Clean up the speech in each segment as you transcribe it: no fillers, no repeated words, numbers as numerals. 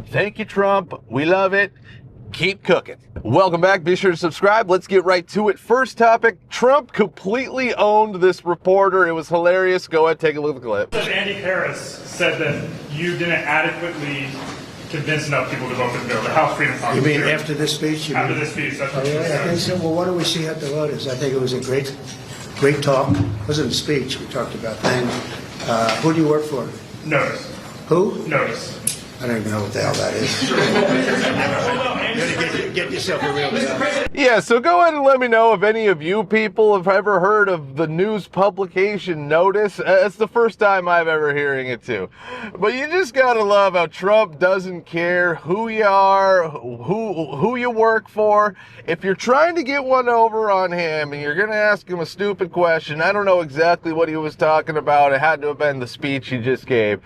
Thank you, Trump. We love it. Keep cooking. Welcome back. Be sure to subscribe. Let's get right to it. First topic, Trump completely owned this reporter. It was hilarious. Go ahead, take a look at the clip. Andy Harris said that you didn't adequately convince enough people to vote for the bill, the House Freedom Caucus. You mean after this speech? After this speech, that's what Oh, she yeah, I said. think so. Well, what do we see at the voters? I think it was a great talk. It wasn't a speech. We talked about things. Who do you work for? Notice. Who? Notice. I don't even know what the hell that is. Get yourself a real job. Yeah, so go ahead and let me know if any of you people have ever heard of the news publication Notice. It's the first time I've ever hearing it too. But you just gotta love how Trump doesn't care who you are, who you work for. If you're trying to get one over on him and you're gonna ask him a stupid question, I don't know exactly what he was talking about. It had to have been the speech he just gave.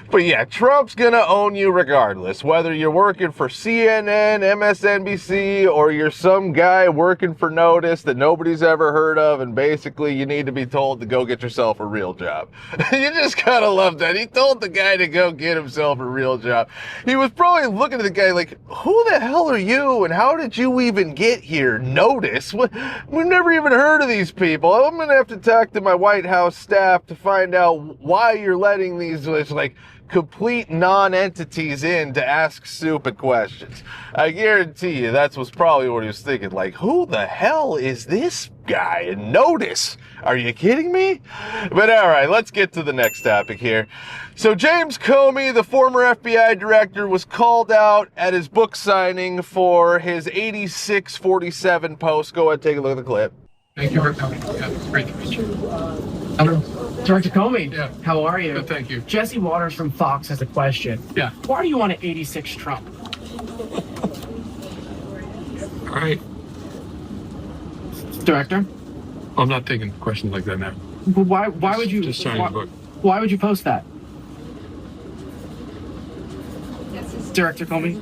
But yeah, Trump's gonna own you regardless, whether you're working for CNN, MSNBC, or you're some guy working for Notice that nobody's ever heard of, and basically you need to be told to go get yourself a real job. You just gotta love that. He told the guy to go get himself a real job. He was probably looking at the guy like, who the hell are you, and how did you even get here? Notice? We've never even heard of these people. I'm gonna have to talk to my White House staff to find out why you're letting these, like, complete non-entities in to ask stupid questions. I guarantee you that's probably what he was thinking. Like, who the hell is this guy? And Notice? Are you kidding me? But all right, let's get to the next topic here. So James Comey, the former FBI director, was called out at his book signing for his 8647 post. Go ahead, take a look at the clip. Thank you for coming. Yeah, it's great to meet you. Director Comey, Yeah. how are you? Good, thank you. Jesse Waters from Fox has a question. Yeah. Why do you want an 86 Trump? All right. Director? I'm not taking questions like that now. But why would you Just signing the book. Why would you post that? Director Comey,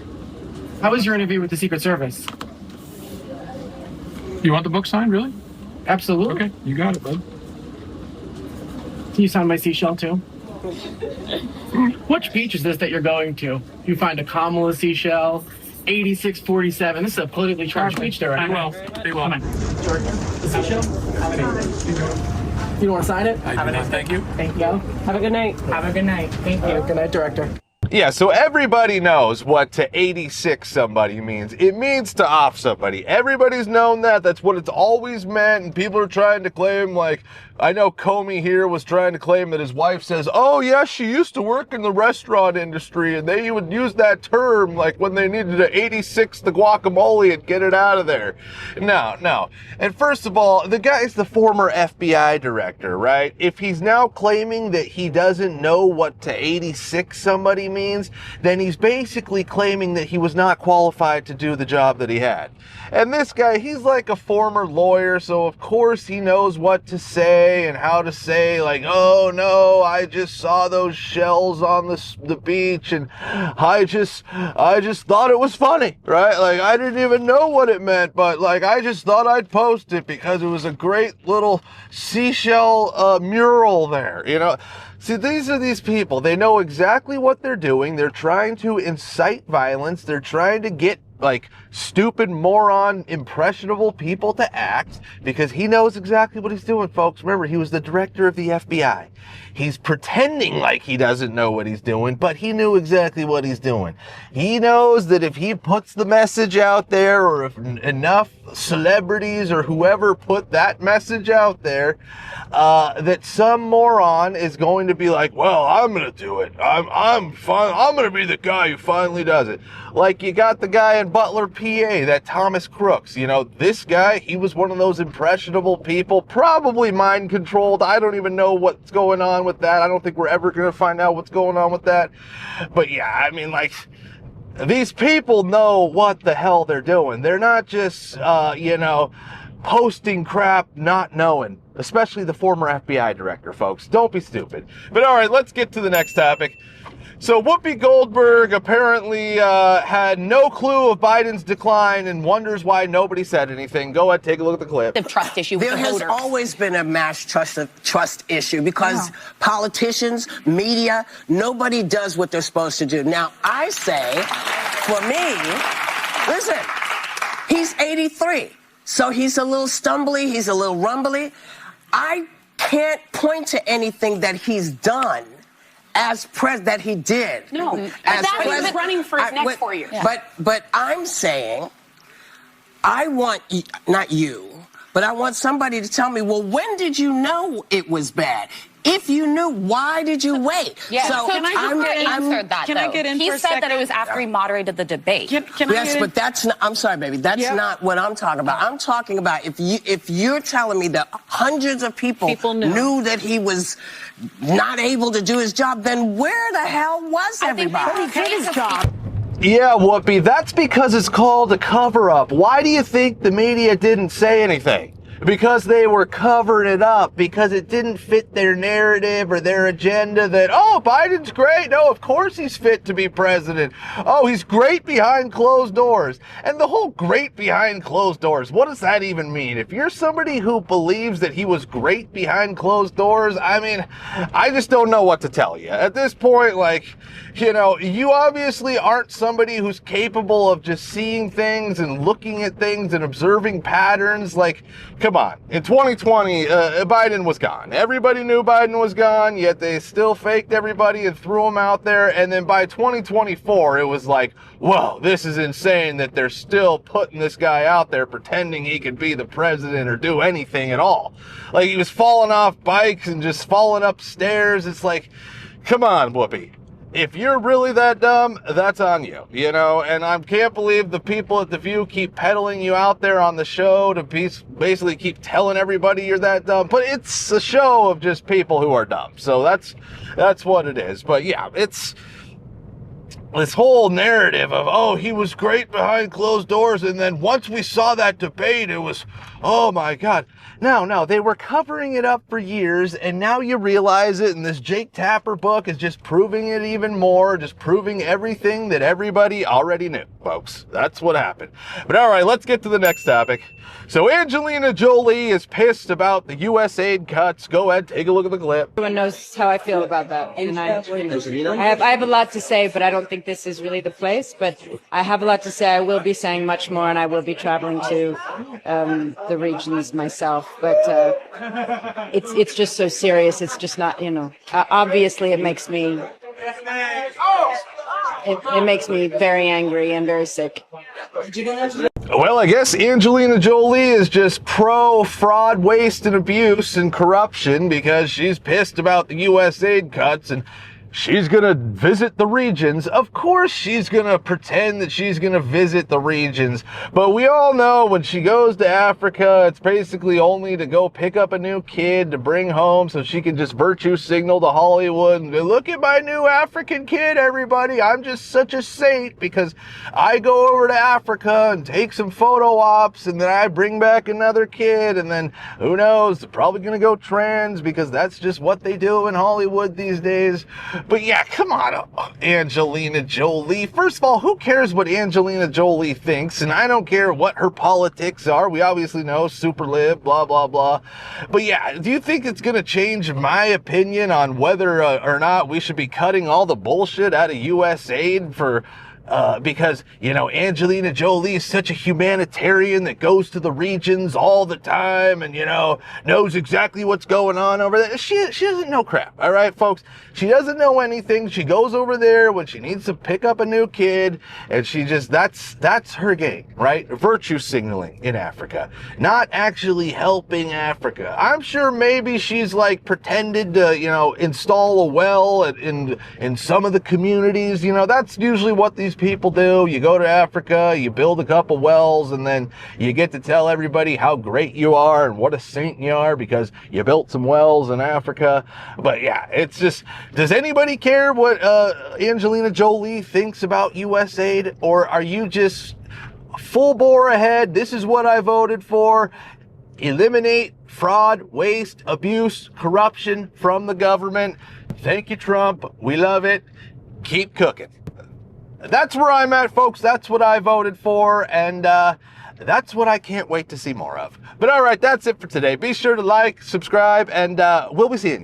how was your interview with the Secret Service? You want the book signed, really? Absolutely. Okay, you got it, bud. Can you sign my seashell too? Which beach is this that you're going to? You find a Kamala seashell, 8647. This is a politically charged beach, Director. They will. They will. Come on. Director, the seashell? You don't want to sign it? I do not, thank you. Thank you. Have a good night. Have a good night. Thank you. Good night, Director. Yeah, so everybody knows what to 86 somebody means. It means to off somebody. Everybody's known that. That's what it's always meant. And people are trying to claim, like, I know Comey here was trying to claim that his wife says, oh, yeah, she used to work in the restaurant industry. And they would use that term, like, when they needed to 86 the guacamole and get it out of there. No. And first of all, the guy's the former FBI director, right? If he's now claiming that he doesn't know what to 86 somebody means, then he's basically claiming that he was not qualified to do the job that he had. And this guy, he's like a former lawyer, so of course he knows what to say and how to say, like, oh no, I just saw those shells on the beach and I just thought it was funny, right? Like, I didn't even know what it meant, but like, I just thought I'd post it because it was a great little seashell mural there, you know? See, these are these people. They know exactly what they're doing. They're trying to incite violence. They're trying to get, like, stupid, moron, impressionable people to act because he knows exactly what he's doing, folks. Remember, he was the director of the FBI. He's pretending like he doesn't know what he's doing, but he knew exactly what he's doing. He knows that if he puts the message out there, or if enough celebrities or whoever put that message out there, that some moron is going to be like, well, I'm going to do it. I'm going to be the guy who finally does it. Like you got the guy in Butler, PA, that Thomas Crooks. You know, this guy, he was one of those impressionable people, probably mind controlled. I don't even know what's going on with that. I don't think we're ever going to find out what's going on with that. But yeah, I mean, like, these people know what the hell they're doing. They're not just, posting crap not knowing, especially the former FBI director, folks. Don't be stupid. But all right, let's get to the next topic. So Whoopi Goldberg apparently had no clue of Biden's decline and wonders why nobody said anything. Go ahead, take a look at the clip. The trust issue with There the has voters. always been a mass trust issue because politicians, media, nobody does what they're supposed to do. Now, I say, for me, listen, he's 83, so he's a little stumbly, he's a little rumbly. I can't point to anything that he's done as that he did. No, as that he was president. running for his next 4 years. But I'm saying, I want, not you, but I want somebody to tell me, well, when did you know it was bad? If you knew, why did you wait? Yeah, so can I answered that, can I though. get in He for a said that second? it was after he moderated the debate. Can I Yes, get in? but that's not, I'm sorry, baby. That's not what I'm talking about. I'm talking about if you're telling me that hundreds of people knew that he was not able to do his job, then where the hell was everybody? He did his job. Yeah, Whoopi, that's because it's called a cover-up. Why do you think the media didn't say anything? Because they were covering it up, because it didn't fit their narrative or their agenda that, oh, Biden's great. No, of course he's fit to be president. Oh, he's great behind closed doors. And the whole great behind closed doors, what does that even mean? If you're somebody who believes that he was great behind closed doors, I mean, I just don't know what to tell you. At this point, like, you know, you obviously aren't somebody who's capable of just seeing things and looking at things and observing patterns. Like, come on. In 2020, Biden was gone. Everybody knew Biden was gone, yet they still faked everybody and threw him out there. And then by 2024, it was like, whoa, this is insane that they're still putting this guy out there pretending he could be the president or do anything at all. Like, he was falling off bikes and just falling upstairs. It's like, come on, Whoopi. If you're really that dumb, that's on you, you know, and I can't believe the people at The View keep peddling you out there on the show to basically keep telling everybody you're that dumb, but it's a show of just people who are dumb, so that's what it is. But yeah, it's this whole narrative of, oh, he was great behind closed doors, and then once we saw that debate, it was, oh my God. No, they were covering it up for years, and now you realize it, and this Jake Tapper book is just proving it even more, just proving everything that everybody already knew, folks. That's what happened. But all right, let's get to the next topic. So Angelina Jolie is pissed about the U.S. aid cuts. Go ahead, take a look at the clip. Everyone knows how I feel about that. And I have a lot to say, but I don't think this is really the place. But I have a lot to say. I will be saying much more, and I will be traveling to the regions myself. But it's just so serious. It's just not, you know. Obviously, it makes me very angry and very sick. Well, I guess Angelina Jolie is just pro-fraud, waste, and abuse and corruption because she's pissed about the U.S. aid cuts and she's going to visit the regions. Of course she's going to pretend that she's going to visit the regions. But we all know when she goes to Africa, it's basically only to go pick up a new kid to bring home so she can just virtue signal to Hollywood and look at my new African kid, everybody. I'm just such a saint because I go over to Africa and take some photo ops and then I bring back another kid and then who knows, they're probably going to go trans because that's just what they do in Hollywood these days. But yeah, come on, Angelina Jolie. First of all, who cares what Angelina Jolie thinks? And I don't care what her politics are. We obviously know super lib, blah, blah, blah. But yeah, do you think it's going to change my opinion on whether or not we should be cutting all the bullshit out of U.S. aid for... because, you know, Angelina Jolie is such a humanitarian that goes to the regions all the time and, you know, knows exactly what's going on over there. She doesn't know crap, all right, folks? She doesn't know anything. She goes over there when she needs to pick up a new kid, and she just, that's her game, right? Virtue signaling in Africa, not actually helping Africa. I'm sure maybe she's, like, pretended to, you know, install a well in some of the communities. You know, that's usually what these people do. You go to Africa, you build a couple wells, and then you get to tell everybody how great you are and what a saint you are because you built some wells in Africa. But yeah, it's just, does anybody care what Angelina Jolie thinks about U.S. aid, or are you just full bore ahead? This is what I voted for. Eliminate fraud, waste, abuse, corruption from the government. Thank you, Trump. We love it. keep cooking. That's where I'm at, folks. That's what I voted for, and that's what I can't wait to see more of. But all right, that's it for today. Be sure to like, subscribe, and we'll be seeing you